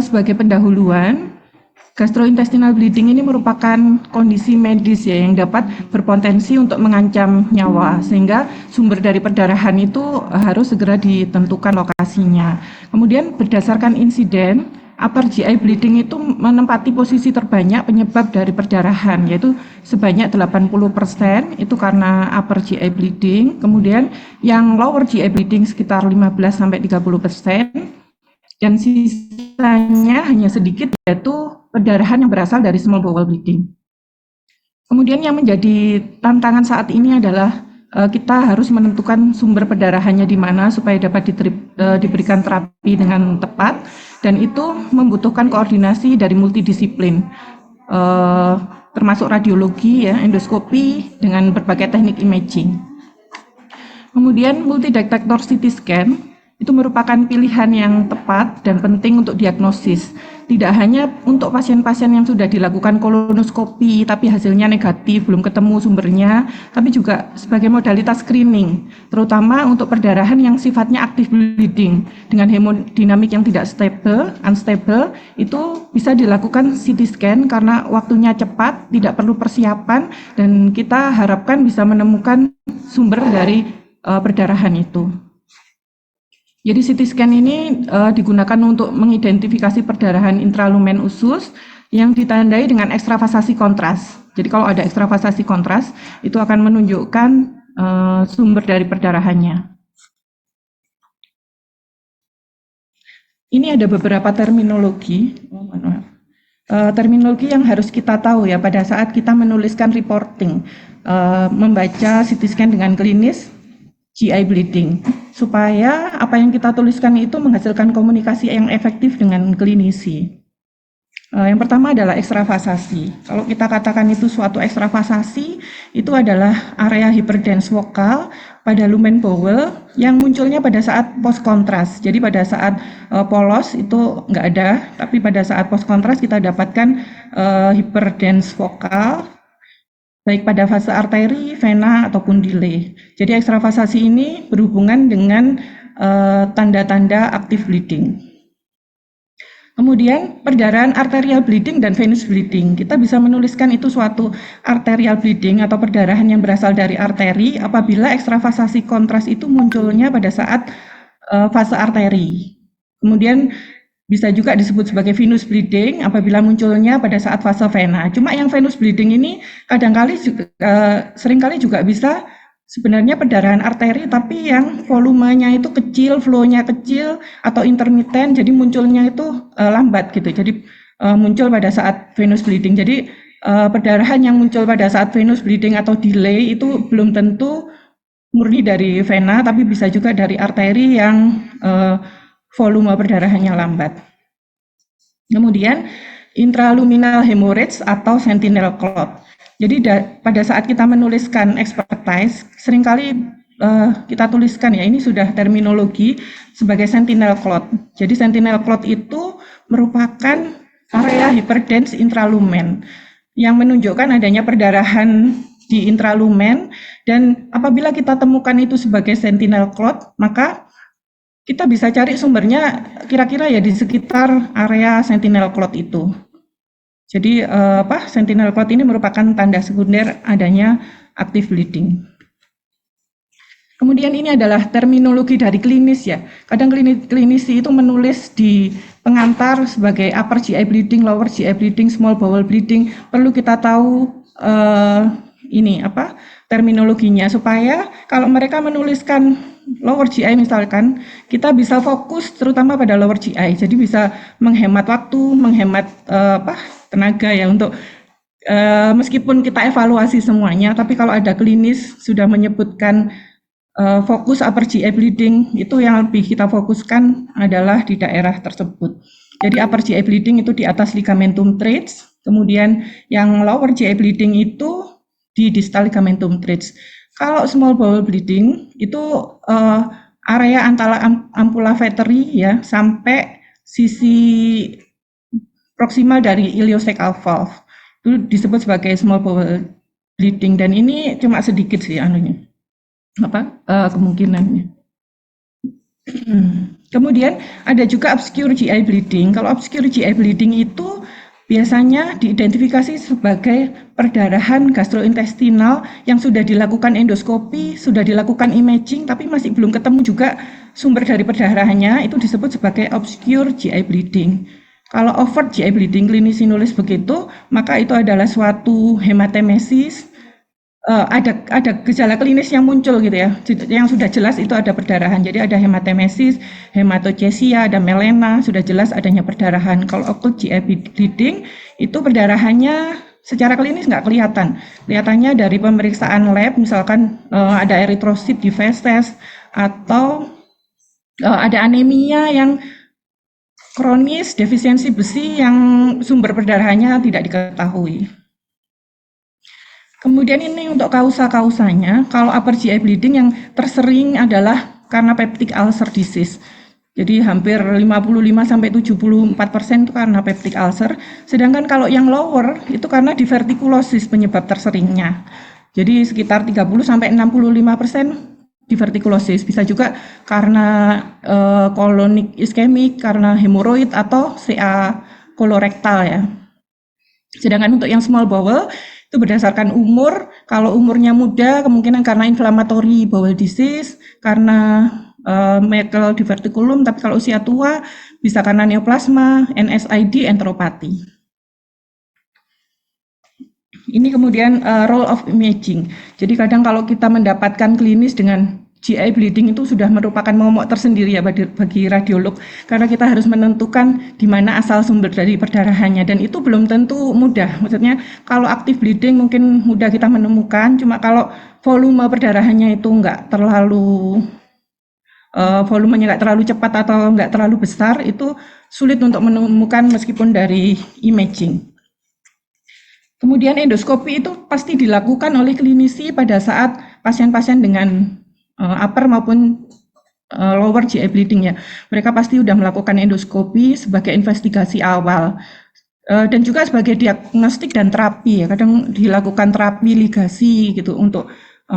Sebagai pendahuluan, gastrointestinal bleeding ini merupakan kondisi medis ya yang dapat berpotensi untuk mengancam nyawa, sehingga sumber dari perdarahan itu harus segera ditentukan lokasinya. Kemudian berdasarkan insiden, upper GI bleeding itu menempati posisi terbanyak penyebab dari perdarahan, yaitu sebanyak 80% itu karena upper GI bleeding. Kemudian yang lower GI bleeding sekitar 15-30%, dan sisanya hanya sedikit, yaitu perdarahan yang berasal dari small bowel bleeding. Kemudian yang menjadi tantangan saat ini adalah kita harus menentukan sumber perdarahannya di mana supaya dapat diberikan terapi dengan tepat, dan itu membutuhkan koordinasi dari multidisiplin, termasuk radiologi, ya, endoskopi, dengan berbagai teknik imaging. Kemudian multidetektor CT scan itu merupakan pilihan yang tepat dan penting untuk diagnosis. Tidak hanya untuk pasien-pasien yang sudah dilakukan kolonoskopi tapi hasilnya negatif, belum ketemu sumbernya, tapi juga sebagai modalitas screening, terutama untuk perdarahan yang sifatnya aktif bleeding dengan hemodinamik yang tidak unstable, itu bisa dilakukan CT scan karena waktunya cepat, tidak perlu persiapan, dan kita harapkan bisa menemukan sumber dari perdarahan itu. Jadi CT scan ini digunakan untuk mengidentifikasi perdarahan intralumen usus yang ditandai dengan ekstravasasi kontras. Jadi kalau ada ekstravasasi kontras, itu akan menunjukkan sumber dari perdarahannya. Ini ada beberapa terminologi, terminologi yang harus kita tahu ya pada saat kita menuliskan reporting, membaca CT scan dengan klinis, GI bleeding, supaya apa yang kita tuliskan itu menghasilkan komunikasi yang efektif dengan klinisi. Yang pertama adalah ekstravasasi. Kalau kita katakan itu suatu ekstravasasi, itu adalah area hyperdense vokal pada lumen bowel yang munculnya pada saat post kontras. Jadi pada saat polos itu nggak ada, tapi pada saat post kontras kita dapatkan hyperdense vokal baik pada fase arteri, vena, ataupun delay. Jadi ekstravasasi ini berhubungan dengan tanda-tanda aktif bleeding. Kemudian perdarahan arterial bleeding dan venous bleeding. Kita bisa menuliskan itu suatu arterial bleeding atau perdarahan yang berasal dari arteri apabila ekstravasasi kontras itu munculnya pada saat fase arteri. Kemudian bisa juga disebut sebagai venous bleeding apabila munculnya pada saat fase vena. Cuma yang venous bleeding ini seringkali juga bisa sebenarnya perdarahan arteri tapi yang volumenya itu kecil, flow-nya kecil atau intermittent, jadi munculnya itu lambat gitu. Jadi muncul pada saat venous bleeding. Jadi perdarahan yang muncul pada saat venous bleeding atau delay itu belum tentu murni dari vena, tapi bisa juga dari arteri yang volume perdarahannya lambat. Kemudian intraluminal hemorrhage atau sentinel clot. Jadi pada saat kita menuliskan expertise, seringkali kita tuliskan ya, ini sudah terminologi sebagai sentinel clot. Jadi sentinel clot itu merupakan area hyperdense intralumen yang menunjukkan adanya perdarahan di intralumen, dan apabila kita temukan itu sebagai sentinel clot, maka kita bisa cari sumbernya kira-kira ya di sekitar area sentinel clot itu. Jadi sentinel clot ini merupakan tanda sekunder adanya active bleeding. Kemudian ini adalah terminologi dari klinis ya. Kadang klinisi itu menulis di pengantar sebagai upper GI bleeding, lower GI bleeding, small bowel bleeding. Perlu kita tahu terminologinya supaya kalau mereka menuliskan lower GI misalkan, kita bisa fokus terutama pada lower GI. Jadi bisa menghemat waktu, menghemat tenaga ya untuk meskipun kita evaluasi semuanya, tapi kalau ada klinis sudah menyebutkan fokus upper GI bleeding, itu yang lebih kita fokuskan adalah di daerah tersebut. Jadi upper GI bleeding itu di atas ligamentum tragus, kemudian yang lower GI bleeding itu di distal ligamentum tragus. Kalau small bowel bleeding itu area antara ampula veteri ya sampai sisi proksimal dari ileocecal valve itu disebut sebagai small bowel bleeding, dan ini cuma sedikit sih kemungkinannya. Kemudian ada juga obscure GI bleeding. Kalau obscure GI bleeding itu biasanya diidentifikasi sebagai perdarahan gastrointestinal yang sudah dilakukan endoskopi, sudah dilakukan imaging, tapi masih belum ketemu juga sumber dari perdarahannya, itu disebut sebagai obscure GI bleeding. Kalau overt GI bleeding, klinisi nulis begitu, maka itu adalah suatu hematemesis, ada gejala klinis yang muncul gitu ya, yang sudah jelas itu ada perdarahan. Jadi ada hematemesis, hematochezia, ada melena, sudah jelas adanya perdarahan. Kalau acute GI bleeding itu perdarahannya secara klinis nggak kelihatan. Kelihatannya dari pemeriksaan lab, misalkan ada eritrosit di feses atau ada anemia yang kronis, defisiensi besi yang sumber perdarahannya tidak diketahui. Kemudian ini untuk kausa-kausanya, kalau upper GI bleeding yang tersering adalah karena peptic ulcer disease. Jadi hampir 55-74% itu karena peptic ulcer. Sedangkan kalau yang lower itu karena divertikulosis penyebab terseringnya. Jadi sekitar 30-65% divertikulosis. Bisa juga karena colonic ischemic, karena hemoroid atau CA kolorektal ya. Sedangkan untuk yang small bowel itu berdasarkan umur. Kalau umurnya muda kemungkinan karena inflammatory bowel disease, karena mekel diverticulum, tapi kalau usia tua bisa karena neoplasma, NSAID, enteropati. Ini kemudian role of imaging. Jadi kadang kalau kita mendapatkan klinis dengan GI bleeding itu sudah merupakan momok tersendiri ya bagi radiolog, karena kita harus menentukan di mana asal sumber dari perdarahannya, dan itu belum tentu mudah. Maksudnya kalau aktif bleeding mungkin mudah kita menemukan, cuma kalau volume perdarahannya itu nggak terlalu volumenya nggak terlalu cepat atau nggak terlalu besar, itu sulit untuk menemukan meskipun dari imaging. Kemudian endoskopi itu pasti dilakukan oleh klinisi pada saat pasien-pasien dengan upper maupun lower GI bleeding ya. Mereka pasti sudah melakukan endoskopi sebagai investigasi awal. Dan juga sebagai diagnostik dan terapi ya. Kadang dilakukan terapi ligasi gitu untuk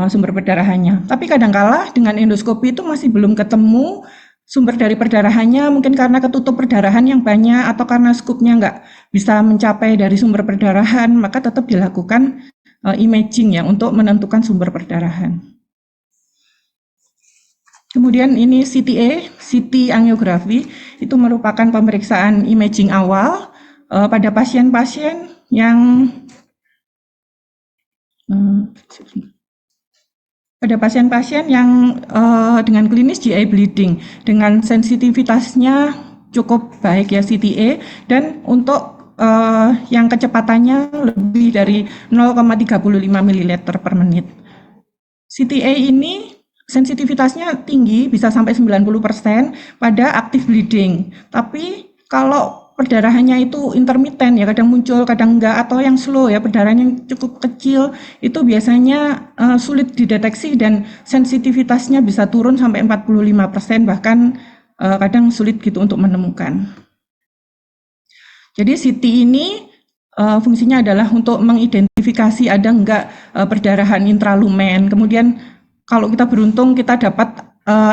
sumber perdarahannya. Tapi kadangkala dengan endoskopi itu masih belum ketemu sumber dari perdarahannya, mungkin karena ketutup perdarahan yang banyak atau karena skupnya nggak bisa mencapai dari sumber perdarahan, maka tetap dilakukan imaging ya untuk menentukan sumber perdarahan. Kemudian ini CTA, CT angiografi, itu merupakan pemeriksaan imaging awal pada pasien-pasien yang dengan klinis GI bleeding, dengan sensitivitasnya cukup baik ya CTA, dan untuk yang kecepatannya lebih dari 0,35 ml per menit. CTA ini sensitivitasnya tinggi, bisa sampai 90% pada active bleeding. Tapi kalau perdarahannya itu intermiten ya, kadang muncul, kadang enggak, atau yang slow ya, perdarahan yang cukup kecil, itu biasanya sulit dideteksi dan sensitivitasnya bisa turun sampai 45%, bahkan kadang sulit gitu untuk menemukan. Jadi CT ini fungsinya adalah untuk mengidentifikasi ada enggak perdarahan intralumen. Kemudian kalau kita beruntung kita dapat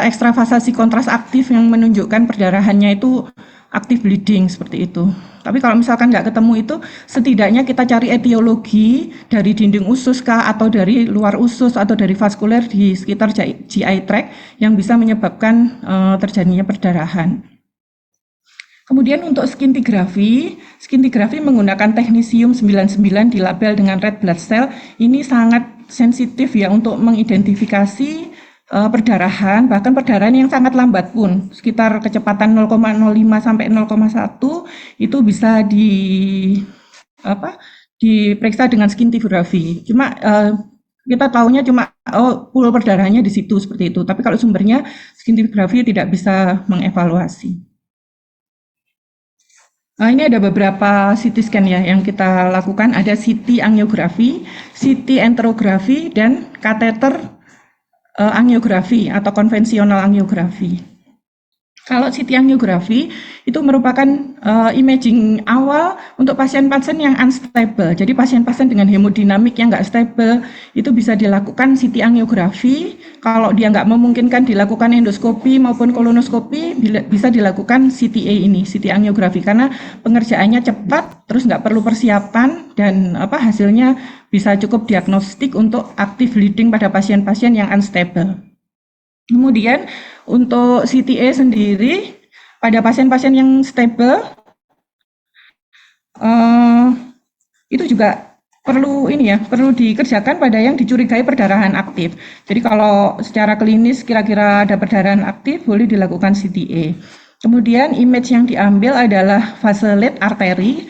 ekstravasasi kontras aktif yang menunjukkan perdarahannya itu aktif bleeding seperti itu. Tapi kalau misalkan nggak ketemu itu, setidaknya kita cari etiologi dari dinding usus kah, atau dari luar usus, atau dari vaskuler di sekitar GI tract yang bisa menyebabkan terjadinya perdarahan. Kemudian untuk scintigraphy menggunakan teknisium 99 dilabel dengan red blood cell, ini sangat sensitif ya untuk mengidentifikasi perdarahan, bahkan perdarahan yang sangat lambat pun, sekitar kecepatan 0,05 sampai 0,1 itu bisa diperiksa dengan scintigraphy. Cuma kita tahunya cuma pool perdarahannya di situ seperti itu, tapi kalau sumbernya scintigraphy tidak bisa mengevaluasi. Ini ada beberapa CT scan ya yang kita lakukan, ada CT angiografi, CT enterografi, dan kateter angiografi atau konvensional angiografi. Kalau CT angiografi itu merupakan imaging awal untuk pasien-pasien yang unstable. Jadi pasien-pasien dengan hemodinamik yang nggak stable itu bisa dilakukan CT angiografi. Kalau dia nggak memungkinkan dilakukan endoskopi maupun kolonoskopi, bisa dilakukan CTA ini, CT angiografi, karena pengerjaannya cepat, terus nggak perlu persiapan dan hasilnya bisa cukup diagnostik untuk active bleeding pada pasien-pasien yang unstable. Kemudian untuk CTA sendiri pada pasien-pasien yang stable itu juga perlu dikerjakan pada yang dicurigai perdarahan aktif. Jadi kalau secara klinis kira-kira ada perdarahan aktif, boleh dilakukan CTA. Kemudian image yang diambil adalah fase late arteri,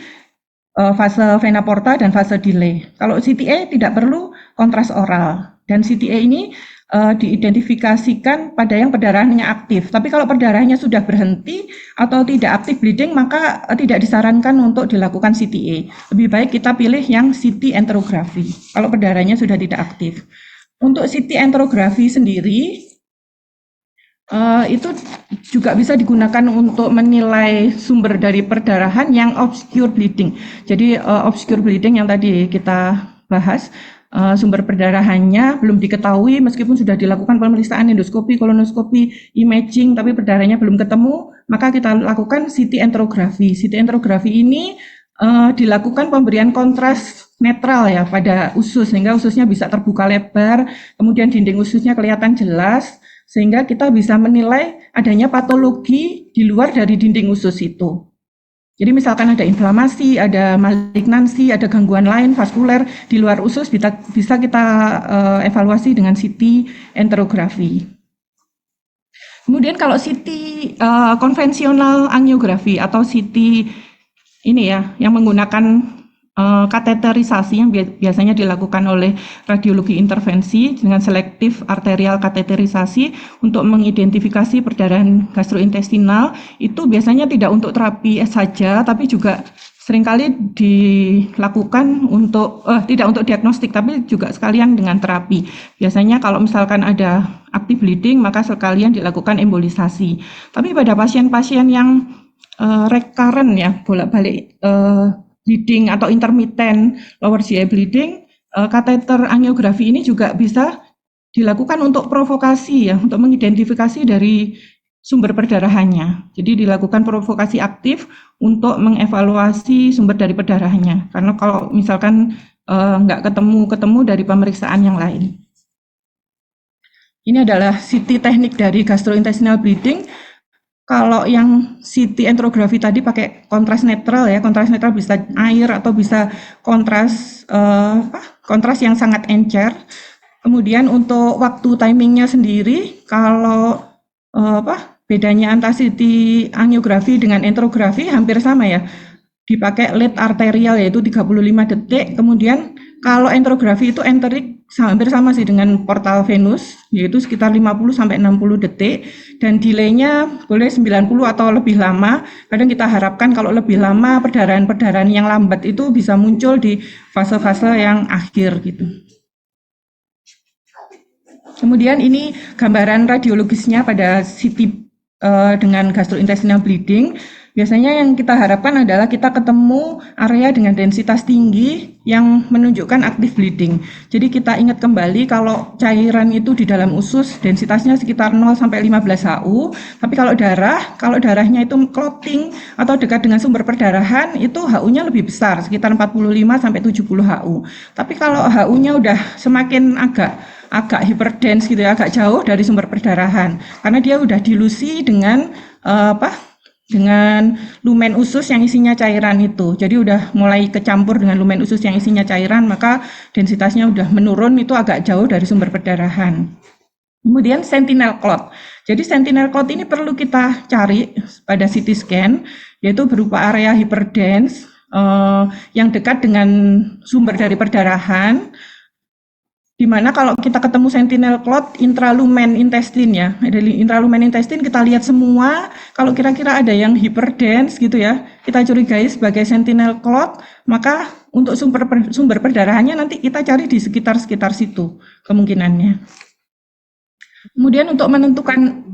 fase vena porta, dan fase delay. Kalau CTA tidak perlu kontras oral, dan CTA ini diidentifikasikan pada yang perdarahannya aktif. Tapi kalau perdarahannya sudah berhenti atau tidak aktif bleeding, maka tidak disarankan untuk dilakukan CTA. Lebih baik kita pilih yang CT enterografi kalau perdarahannya sudah tidak aktif. Untuk CT enterografi sendiri, itu juga bisa digunakan untuk menilai sumber dari perdarahan yang obscure bleeding. Jadi obscure bleeding yang tadi kita bahas, sumber perdarahannya belum diketahui meskipun sudah dilakukan pemeriksaan endoskopi, kolonoskopi, imaging, tapi perdarahannya belum ketemu, maka kita lakukan CT enterografi. CT enterografi ini dilakukan pemberian kontras netral ya pada usus, sehingga ususnya bisa terbuka lebar, kemudian dinding ususnya kelihatan jelas, sehingga kita bisa menilai adanya patologi di luar dari dinding usus itu. Jadi misalkan ada inflamasi, ada malignansi, ada gangguan lain vaskuler di luar usus, bisa kita evaluasi dengan CT enterografi. Kemudian kalau CT konvensional angiografi atau CT ini ya, yang menggunakan kateterisasi yang biasanya dilakukan oleh radiologi intervensi dengan selektif arterial kateterisasi untuk mengidentifikasi perdarahan gastrointestinal, itu biasanya tidak untuk terapi saja, tapi juga seringkali dilakukan untuk tidak untuk diagnostik, tapi juga sekalian dengan terapi. Biasanya kalau misalkan ada active bleeding, maka sekalian dilakukan embolisasi. Tapi pada pasien-pasien yang recurrent ya, bolak-balik bleeding atau intermittent lower GI bleeding, kateter angiografi ini juga bisa dilakukan untuk provokasi ya, untuk mengidentifikasi dari sumber perdarahannya. Jadi dilakukan provokasi aktif untuk mengevaluasi sumber dari perdarahannya. Karena kalau misalkan nggak ketemu dari pemeriksaan yang lain. Ini adalah CT teknik dari gastrointestinal bleeding. Kalau yang CT enterografi tadi pakai kontras netral ya, kontras netral bisa air atau bisa kontras yang sangat encer. Kemudian untuk waktu timingnya sendiri, kalau bedanya antara CT angiografi dengan enterografi hampir sama ya. Dipakai late arterial yaitu 35 detik, kemudian kalau enterografi itu enterik hampir sama sih dengan portal venus, yaitu sekitar 50-60 detik, dan delaynya boleh 90 atau lebih lama. Kadang kita harapkan kalau lebih lama perdarahan-perdarahan yang lambat itu bisa muncul di fase-fase yang akhir gitu. Kemudian ini gambaran radiologisnya pada CT dengan gastrointestinal bleeding. Biasanya yang kita harapkan adalah kita ketemu area dengan densitas tinggi yang menunjukkan active bleeding. Jadi kita ingat kembali kalau cairan itu di dalam usus densitasnya sekitar 0 sampai 15 HU, tapi kalau darahnya itu clotting atau dekat dengan sumber perdarahan itu HU-nya lebih besar, sekitar 45 sampai 70 HU. Tapi kalau HU-nya udah semakin agak hyperdense gitu ya, agak jauh dari sumber perdarahan, karena dia udah dilusi dengan dengan lumen usus yang isinya cairan itu. Jadi udah mulai kecampur dengan lumen usus yang isinya cairan, maka densitasnya udah menurun, itu agak jauh dari sumber perdarahan. Kemudian sentinel clot. Jadi sentinel clot ini perlu kita cari pada CT scan, yaitu berupa area hyperdense yang dekat dengan sumber dari perdarahan, di mana kalau kita ketemu sentinel clot intralumen intestin ya, dari intralumen intestin kita lihat semua, kalau kira-kira ada yang hyperdense gitu ya, kita curigai sebagai sentinel clot, maka untuk sumber perdarahannya nanti kita cari di sekitar situ kemungkinannya. Kemudian untuk menentukan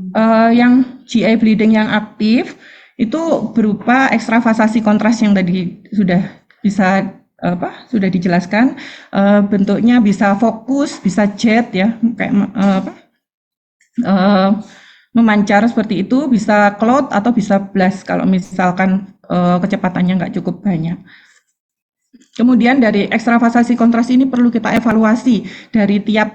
Yang GI bleeding yang aktif itu berupa ekstravasasi kontras yang tadi sudah dijelaskan. Bentuknya bisa fokus, bisa jet ya, kayak memancar seperti itu, bisa cloud atau bisa blast kalau misalkan kecepatannya nggak cukup banyak. Kemudian dari ekstravasasi kontras ini perlu kita evaluasi dari tiap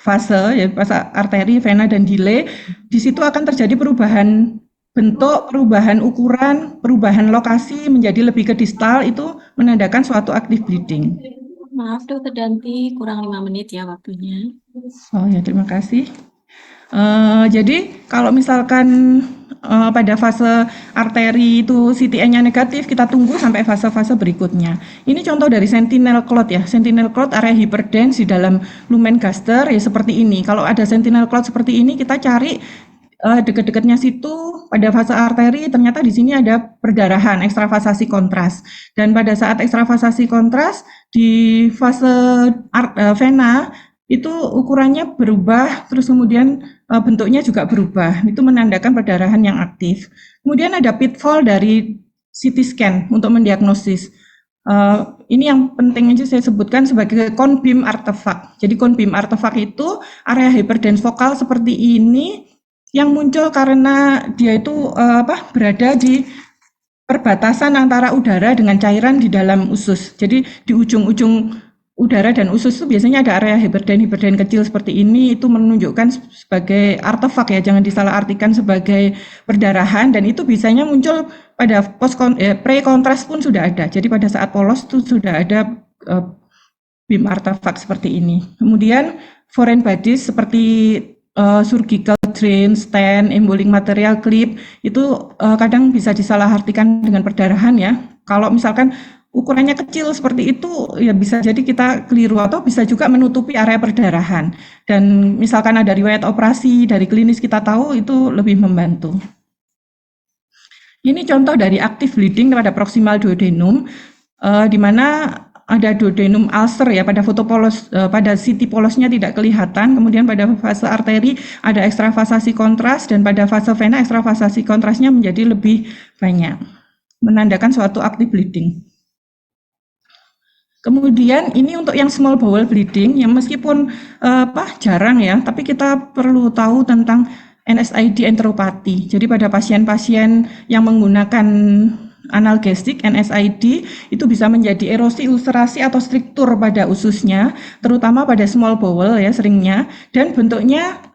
fase, ya fase arteri, vena, dan delay. Di situ akan terjadi perubahan bentuk, perubahan ukuran, perubahan lokasi menjadi lebih ke distal, itu menandakan suatu active bleeding. Maaf Dokter Danti, kurang 5 menit ya waktunya. Oh ya, terima kasih. Jadi kalau misalkan pada fase arteri itu CTN-nya negatif, kita tunggu sampai fase-fase berikutnya. Ini contoh dari sentinel clot ya. Sentinel clot area hyperdense di dalam lumen gaster ya seperti ini. Kalau ada sentinel clot seperti ini, kita cari dekat-dekatnya situ pada fase arteri, ternyata di sini ada perdarahan, ekstravasasi kontras. Dan pada saat ekstravasasi kontras di fase vena itu ukurannya berubah, terus kemudian bentuknya juga berubah. Itu menandakan perdarahan yang aktif. Kemudian ada pitfall dari CT scan untuk mendiagnosis. Ini yang penting aja saya sebutkan sebagai cone beam artifact. Jadi cone beam artifact itu area hyperdense vokal seperti ini yang muncul karena dia itu berada di perbatasan antara udara dengan cairan di dalam usus. Jadi di ujung-ujung udara dan usus itu biasanya ada area hiperden kecil seperti ini, itu menunjukkan sebagai artefak ya, jangan disalahartikan sebagai perdarahan, dan itu biasanya muncul pada pre-kontras pun sudah ada. Jadi pada saat polos itu sudah ada beam artefak seperti ini. Kemudian foreign bodies seperti surgical drain, stent, embolic material clip itu kadang bisa disalahartikan dengan perdarahan ya. Kalau misalkan ukurannya kecil seperti itu ya bisa jadi kita keliru atau bisa juga menutupi area perdarahan. Dan misalkan ada riwayat operasi dari klinis kita tahu itu lebih membantu. Ini contoh dari active bleeding pada proximal duodenum di mana ada duodenum ulcer ya, pada foto polos, pada CT polosnya tidak kelihatan, kemudian pada fase arteri ada ekstravasasi kontras, dan pada fase vena ekstravasasi kontrasnya menjadi lebih banyak, menandakan suatu active bleeding. Kemudian ini untuk yang small bowel bleeding, yang meskipun jarang ya, tapi kita perlu tahu tentang NSAID enteropati. Jadi pada pasien-pasien yang menggunakan analgesik, NSAID itu bisa menjadi erosi, ulcerasi atau struktur pada ususnya, terutama pada small bowel ya seringnya, dan bentuknya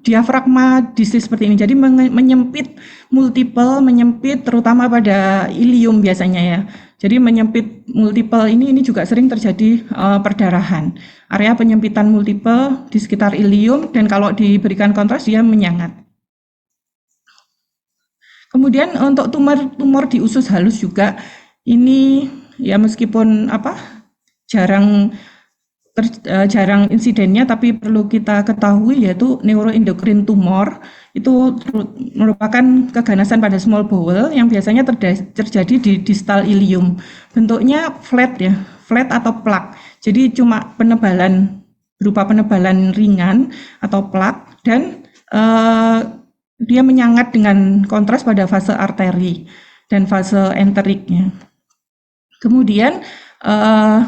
diafragma disease seperti ini. Jadi menyempit multiple, menyempit terutama pada ilium biasanya ya. Jadi menyempit multiple ini juga sering terjadi perdarahan. Area penyempitan multiple di sekitar ilium, dan kalau diberikan kontras dia menyangat. Kemudian untuk tumor di usus halus juga ini ya meskipun jarang insidennya, tapi perlu kita ketahui yaitu neuroendocrine tumor itu merupakan keganasan pada small bowel yang biasanya terjadi di distal ilium. Bentuknya flat ya, flat atau plak. Jadi cuma berupa penebalan ringan atau plak, dan dia menyangat dengan kontras pada fase arteri dan fase enteriknya. Kemudian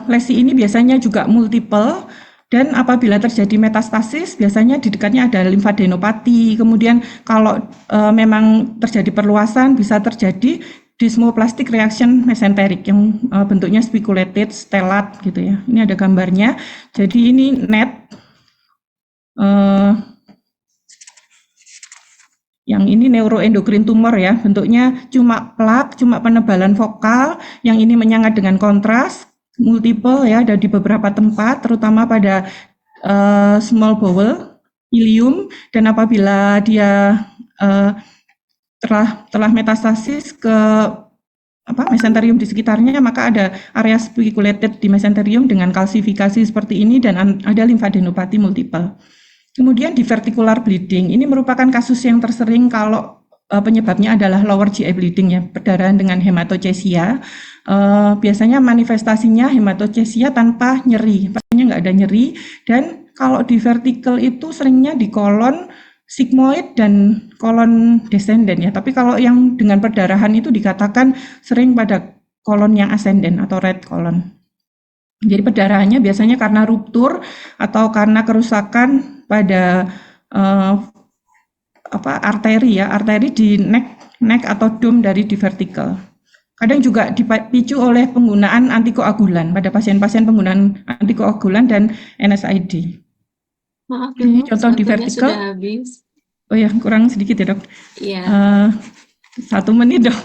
lesi ini biasanya juga multiple, dan apabila terjadi metastasis biasanya di dekatnya ada limfadenopati. Kemudian kalau memang terjadi perluasan bisa terjadi desmoplastic reaction mesenteric yang bentuknya spiculated, stellate gitu ya. Ini ada gambarnya. Jadi ini net yang ini neuroendocrine tumor ya, bentuknya cuma plak, cuma penebalan vokal, yang ini menyangat dengan kontras, multiple ya, ada di beberapa tempat, terutama pada small bowel, ilium, dan apabila dia telah metastasis ke mesenterium di sekitarnya, maka ada area spiculated di mesenterium dengan kalsifikasi seperti ini, dan ada limfadenopati multiple. Kemudian diverticular bleeding, ini merupakan kasus yang tersering kalau penyebabnya adalah lower GI bleeding ya, perdarahan dengan hematochezia. Biasanya manifestasinya hematochezia tanpa nyeri, pastinya nggak ada nyeri, dan kalau di vertical itu seringnya di kolon sigmoid dan kolon descendent ya. Tapi kalau yang dengan perdarahan itu dikatakan sering pada kolon yang ascendent atau right kolon. Jadi perdarahannya biasanya karena ruptur atau karena kerusakan pada arteri di neck atau dome dari divertikel. Kadang juga dipicu oleh penggunaan antikoagulan pada pasien-pasien penggunaan antikoagulan dan NSAID. Maaf Ini dok, contoh waktunya divertikel. sudah habis. Oh ya, kurang sedikit ya dok. Iya. 1 menit dok.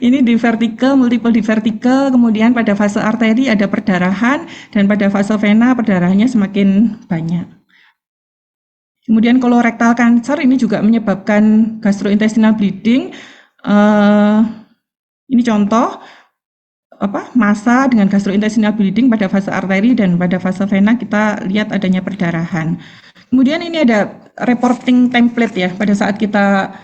Ini di vertical, multiple di vertical, kemudian pada fase arteri ada perdarahan, dan pada fase vena perdarahannya semakin banyak. Kemudian colorectal cancer ini juga menyebabkan gastrointestinal bleeding. Ini contoh massa dengan gastrointestinal bleeding pada fase arteri dan pada fase vena kita lihat adanya perdarahan. Kemudian ini ada reporting template ya pada saat kita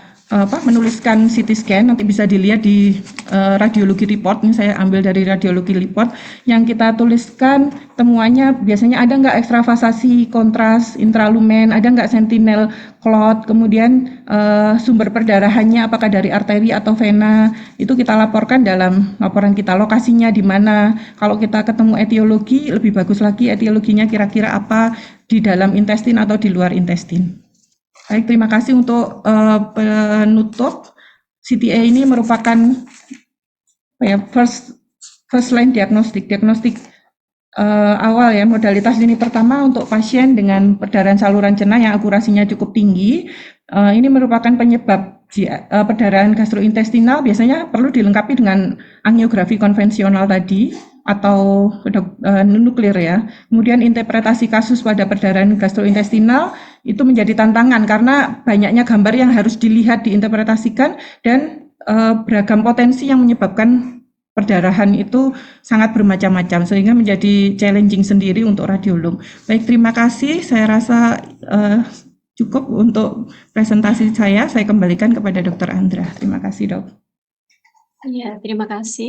menuliskan CT scan, nanti bisa dilihat di radiologi report. Ini saya ambil dari radiologi report yang kita tuliskan temuannya biasanya ada nggak ekstravasasi kontras intralumen, ada nggak sentinel clot, kemudian sumber perdarahannya apakah dari arteri atau vena, itu kita laporkan dalam laporan kita, lokasinya di mana. Kalau kita ketemu etiologi lebih bagus lagi etiologinya kira-kira apa di dalam intestin atau di luar intestin. Baik, terima kasih untuk penutup. CTA ini merupakan first line diagnostik awal ya, modalitas lini pertama untuk pasien dengan perdarahan saluran cerna yang akurasinya cukup tinggi. Ini merupakan penyebab perdarahan gastrointestinal, biasanya perlu dilengkapi dengan angiografi konvensional tadi atau nuklir ya. Kemudian interpretasi kasus pada perdarahan gastrointestinal itu menjadi tantangan karena banyaknya gambar yang harus dilihat, diinterpretasikan, dan beragam potensi yang menyebabkan perdarahan itu sangat bermacam-macam sehingga menjadi challenging sendiri untuk radiolog. Baik, terima kasih. Saya rasa cukup untuk presentasi saya. Saya kembalikan kepada Dr. Andra. Terima kasih, Dok. Iya, terima kasih.